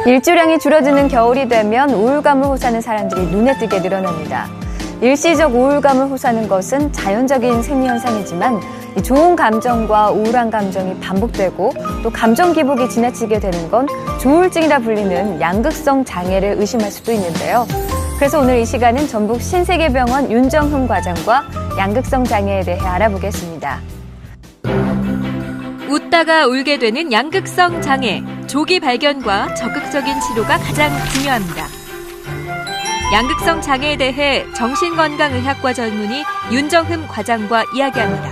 일조량이 줄어드는 겨울이 되면 우울감을 호소하는 사람들이 눈에 띄게 늘어납니다. 일시적 우울감을 호소하는 것은 자연적인 생리현상이지만 좋은 감정과 우울한 감정이 반복되고 또 감정 기복이 지나치게 되는 건 조울증이라 불리는 양극성 장애를 의심할 수도 있는데요. 그래서 오늘 이 시간은 전북 신세계병원 윤정흠 과장과 양극성 장애에 대해 알아보겠습니다. 웃다가 울게 되는 양극성 장애, 조기 발견과 적극적인 치료가 가장 중요합니다. 양극성 장애에 대해 정신건강의학과 전문의 윤정흠 과장과 이야기합니다.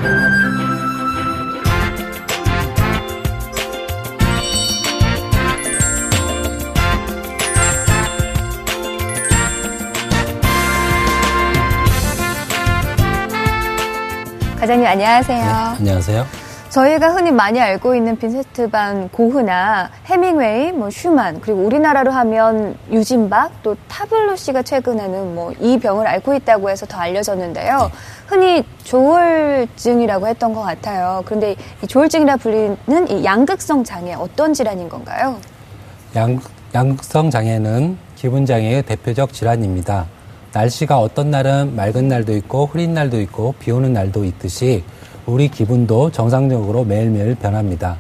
과장님 안녕하세요. 네, 안녕하세요. 저희가 흔히 많이 알고 있는 빈센트 반 고흐나 해밍웨이, 슈만, 그리고 우리나라로 하면 유진박, 또 타블로 씨가 최근에는 이 병을 앓고 있다고 해서 더 알려졌는데요. 네. 흔히 조울증이라고 했던 것 같아요. 그런데 이 조울증이라 불리는 이 양극성 장애 어떤 질환인 건가요? 양극성 장애는 기분 장애의 대표적 질환입니다. 날씨가 어떤 날은 맑은 날도 있고 흐린 날도 있고 비 오는 날도 있듯이 우리 기분도 정상적으로 매일매일 변합니다.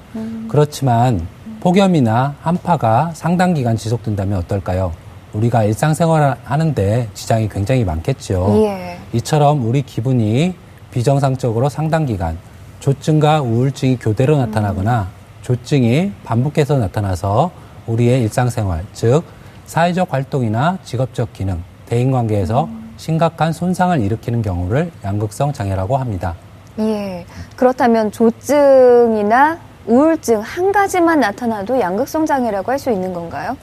그렇지만 폭염이나 한파가 상당 기간 지속된다면 어떨까요? 우리가 일상생활을 하는데 지장이 굉장히 많겠죠. 예. 이처럼 우리 기분이 비정상적으로 상당 기간 조증과 우울증이 교대로 나타나거나 조증이 반복해서 나타나서 우리의 일상생활, 즉 사회적 활동이나 직업적 기능, 대인관계에서 심각한 손상을 일으키는 경우를 양극성 장애라고 합니다. 예. 그렇다면 조증이나 우울증 한 가지만 나타나도 양극성 장애라고 할 수 있는 건가요?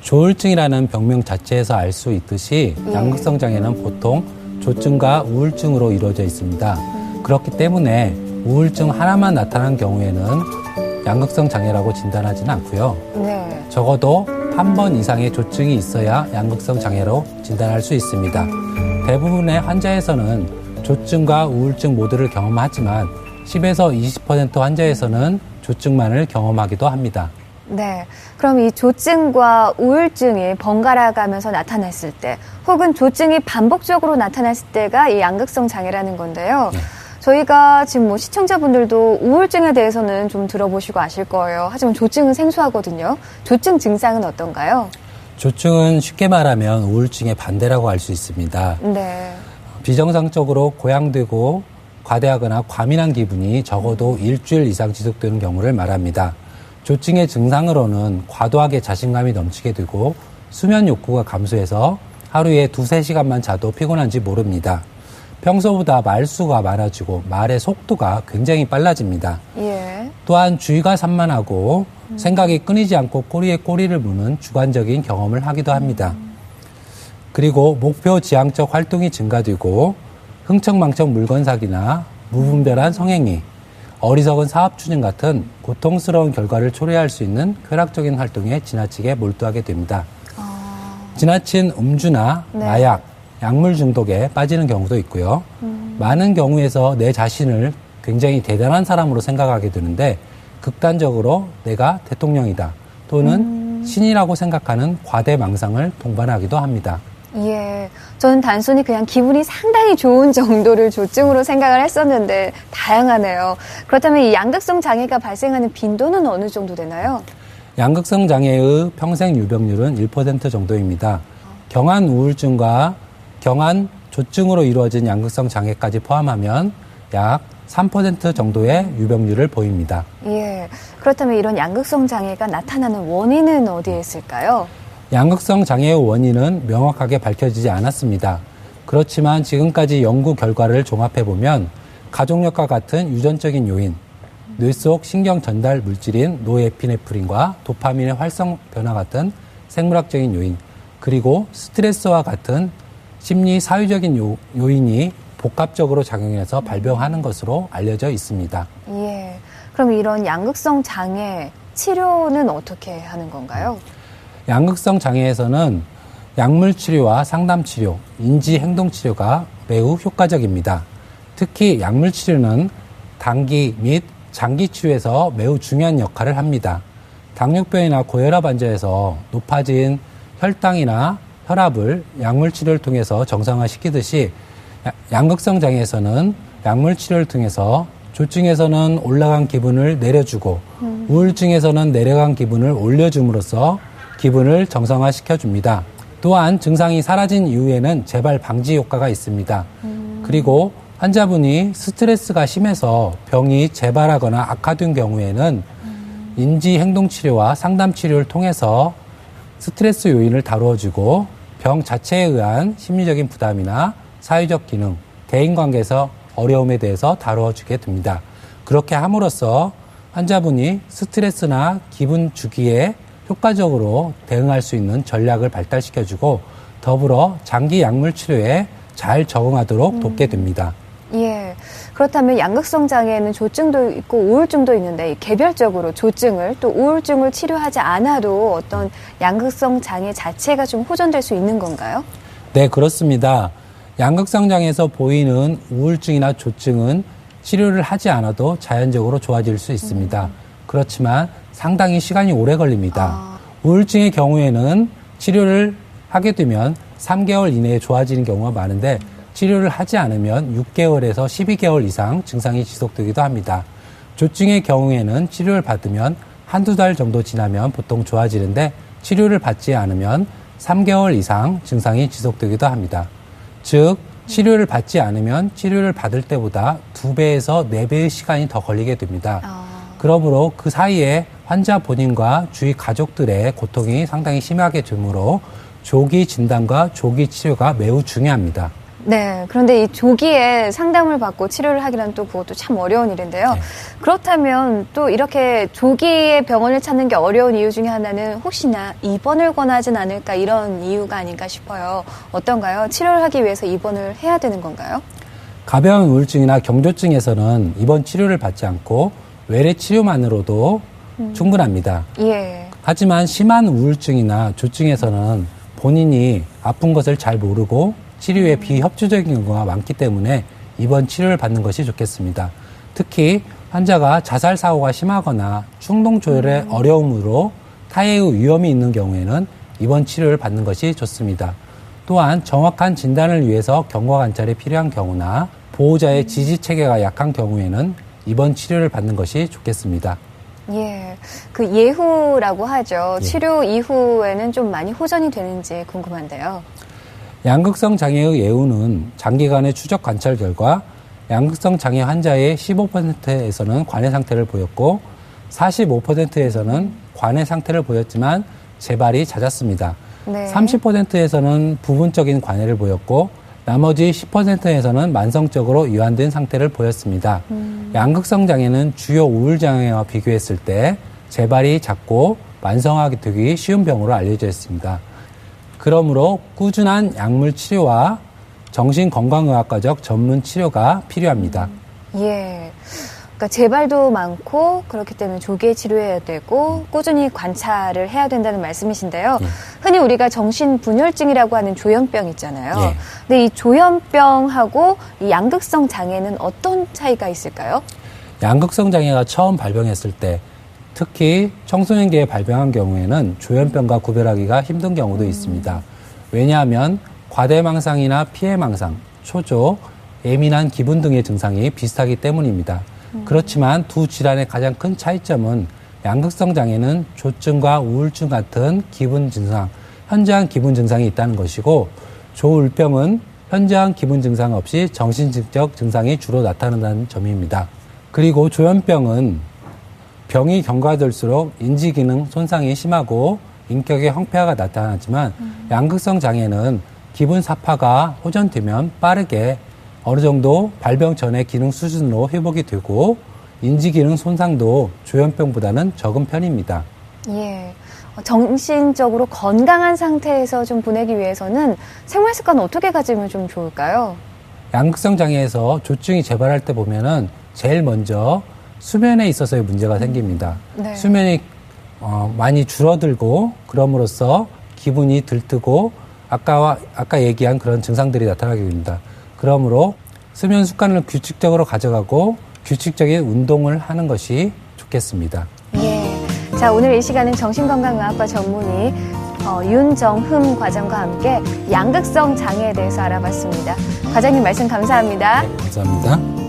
조울증이라는 병명 자체에서 알 수 있듯이 양극성 장애는 보통 조증과 우울증으로 이루어져 있습니다. 그렇기 때문에 우울증 하나만 나타난 경우에는 양극성 장애라고 진단하지는 않고요. 네. 적어도 한 번 이상의 조증이 있어야 양극성 장애로 진단할 수 있습니다. 대부분의 환자에서는 조증과 우울증 모두를 경험하지만 10에서 20% 환자에서는 조증만을 경험하기도 합니다. 네. 그럼 이 조증과 우울증이 번갈아 가면서 나타났을 때 혹은 조증이 반복적으로 나타났을 때가 이 양극성 장애라는 건데요. 네. 저희가 지금 시청자분들도 우울증에 대해서는 좀 들어보시고 아실 거예요. 하지만 조증은 생소하거든요. 조증 증상은 어떤가요? 조증은 쉽게 말하면 우울증의 반대라고 할 수 있습니다. 네. 비정상적으로 고양되고 과대하거나 과민한 기분이 적어도 일주일 이상 지속되는 경우를 말합니다. 조증의 증상으로는 과도하게 자신감이 넘치게 되고 수면 욕구가 감소해서 하루에 2-3시간만 자도 피곤한지 모릅니다. 평소보다 말수가 많아지고 말의 속도가 굉장히 빨라집니다. 예. 또한 주의가 산만하고 생각이 끊이지 않고 꼬리에 꼬리를 무는 주관적인 경험을 하기도 합니다. 그리고 목표 지향적 활동이 증가되고 흥청망청 물건 사기나 무분별한 성행위, 어리석은 사업 추진 같은 고통스러운 결과를 초래할 수 있는 쾌락적인 활동에 지나치게 몰두하게 됩니다. 지나친 음주나 네. 마약, 약물 중독에 빠지는 경우도 있고요. 많은 경우에서 내 자신을 굉장히 대단한 사람으로 생각하게 되는데 극단적으로 내가 대통령이다 또는 신이라고 생각하는 과대망상을 동반하기도 합니다. 예. 저는 단순히 그냥 기분이 상당히 좋은 정도를 조증으로 생각을 했었는데 다양하네요. 그렇다면 이 양극성 장애가 발생하는 빈도는 어느 정도 되나요? 양극성 장애의 평생 유병률은 1% 정도입니다. 경한 우울증과 경한 조증으로 이루어진 양극성 장애까지 포함하면 약 3% 정도의 유병률을 보입니다. 예. 그렇다면 이런 양극성 장애가 나타나는 원인은 어디에 있을까요? 양극성 장애의 원인은 명확하게 밝혀지지 않았습니다. 그렇지만 지금까지 연구 결과를 종합해보면 가족력과 같은 유전적인 요인, 뇌 속 신경 전달 물질인 노에피네프린과 도파민의 활성 변화 같은 생물학적인 요인, 그리고 스트레스와 같은 심리 사회적인 요인이 복합적으로 작용해서 발병하는 것으로 알려져 있습니다. 예. 그럼 이런 양극성 장애 치료는 어떻게 하는 건가요? 양극성 장애에서는 약물 치료와 상담 치료, 인지 행동 치료가 매우 효과적입니다. 특히 약물 치료는 단기 및 장기 치료에서 매우 중요한 역할을 합니다. 당뇨병이나 고혈압 환자에서 높아진 혈당이나 혈압을 약물 치료를 통해서 정상화시키듯이 양극성 장애에서는 약물 치료를 통해서 조증에서는 올라간 기분을 내려주고 우울증에서는 내려간 기분을 올려줌으로써 기분을 정상화시켜줍니다. 또한 증상이 사라진 이후에는 재발 방지 효과가 있습니다. 그리고 환자분이 스트레스가 심해서 병이 재발하거나 악화된 경우에는 인지행동치료와 상담치료를 통해서 스트레스 요인을 다루어주고 병 자체에 의한 심리적인 부담이나 사회적 기능, 대인관계에서 어려움에 대해서 다루어주게 됩니다. 그렇게 함으로써 환자분이 스트레스나 기분 주기에 효과적으로 대응할 수 있는 전략을 발달시켜주고 더불어 장기 약물 치료에 잘 적응하도록 돕게 됩니다. 예. 그렇다면 양극성 장애에는 조증도 있고 우울증도 있는데 개별적으로 조증을 또 우울증을 치료하지 않아도 어떤 양극성 장애 자체가 좀 호전될 수 있는 건가요? 네, 그렇습니다. 양극성 장애에서 보이는 우울증이나 조증은 치료를 하지 않아도 자연적으로 좋아질 수 있습니다. 그렇지만 상당히 시간이 오래 걸립니다. 우울증의 경우에는 치료를 하게 되면 3개월 이내에 좋아지는 경우가 많은데 치료를 하지 않으면 6개월에서 12개월 이상 증상이 지속되기도 합니다. 조증의 경우에는 치료를 받으면 한두 달 정도 지나면 보통 좋아지는데 치료를 받지 않으면 3개월 이상 증상이 지속되기도 합니다. 즉, 치료를 받지 않으면 치료를 받을 때보다 2배에서 4배의 시간이 더 걸리게 됩니다. 그러므로 그 사이에 환자 본인과 주위 가족들의 고통이 상당히 심하게 되므로 조기 진단과 조기 치료가 매우 중요합니다. 네. 그런데 이 조기에 상담을 받고 치료를 하기란 또 그것도 참 어려운 일인데요. 네. 그렇다면 또 이렇게 조기에 병원을 찾는 게 어려운 이유 중에 하나는 혹시나 입원을 권하진 않을까 이런 이유가 아닌가 싶어요. 어떤가요? 치료를 하기 위해서 입원을 해야 되는 건가요? 가벼운 우울증이나 경조증에서는 입원 치료를 받지 않고 외래 치료만으로도 충분합니다. 예. 하지만 심한 우울증이나 조증에서는 본인이 아픈 것을 잘 모르고 치료에 비협조적인 경우가 많기 때문에 입원 치료를 받는 것이 좋겠습니다. 특히 환자가 자살 사고가 심하거나 충동 조절의 어려움으로 타해의 위험이 있는 경우에는 입원 치료를 받는 것이 좋습니다. 또한 정확한 진단을 위해서 경과 관찰이 필요한 경우나 보호자의 지지 체계가 약한 경우에는 입원 치료를 받는 것이 좋겠습니다. 예. 그 예후라고 하죠. 예. 치료 이후에는 좀 많이 호전이 되는지 궁금한데요. 양극성 장애의 예후는 장기간의 추적 관찰 결과 양극성 장애 환자의 15%에서는 관해 상태를 보였고 45%에서는 관해 상태를 보였지만 재발이 잦았습니다. 네. 30%에서는 부분적인 관해를 보였고 나머지 10%에서는 만성적으로 이완된 상태를 보였습니다. 양극성 장애는 주요 우울 장애와 비교했을 때 재발이 잦고 만성하게 되기 쉬운 병으로 알려져 있습니다. 그러므로 꾸준한 약물 치료와 정신건강의학과적 전문 치료가 필요합니다. 예. 그러니까 재발도 많고 그렇기 때문에 조기에 치료해야 되고 꾸준히 관찰을 해야 된다는 말씀이신데요. 예. 흔히 우리가 정신분열증이라고 하는 조현병 있잖아요. 예. 근데 이 조현병하고 이 양극성 장애는 어떤 차이가 있을까요? 양극성 장애가 처음 발병했을 때 특히 청소년기에 발병한 경우에는 조현병과 구별하기가 힘든 경우도 있습니다. 왜냐하면 과대망상이나 피해망상, 초조, 예민한 기분 등의 증상이 비슷하기 때문입니다. 그렇지만 두 질환의 가장 큰 차이점은 양극성 장애는 조증과 우울증 같은 기분 증상, 현저한 기분 증상이 있다는 것이고 조울병은 현저한 기분 증상 없이 정신적 증상이 주로 나타난다는 점입니다. 그리고 조현병은 병이 경과될수록 인지기능 손상이 심하고 인격의 황폐화가 나타나지만 양극성 장애는 기분 사파가 호전되면 빠르게 어느 정도 발병 전의 기능 수준으로 회복이 되고 인지기능 손상도 조현병보다는 적은 편입니다. 예. 정신적으로 건강한 상태에서 좀 보내기 위해서는 생활 습관은 어떻게 가지면 좀 좋을까요? 양극성 장애에서 조증이 재발할 때 보면은 제일 먼저 수면에 있어서의 문제가 생깁니다. 네. 수면이 많이 줄어들고 그럼으로써 기분이 들뜨고 아까 얘기한 그런 증상들이 나타나게 됩니다. 그러므로 수면 습관을 규칙적으로 가져가고 규칙적인 운동을 하는 것이 좋겠습니다. 예. 자, 오늘 이 시간은 정신건강의학과 전문의 윤정흠 과장과 함께 양극성 장애에 대해서 알아봤습니다. 과장님 말씀 감사합니다. 네, 감사합니다.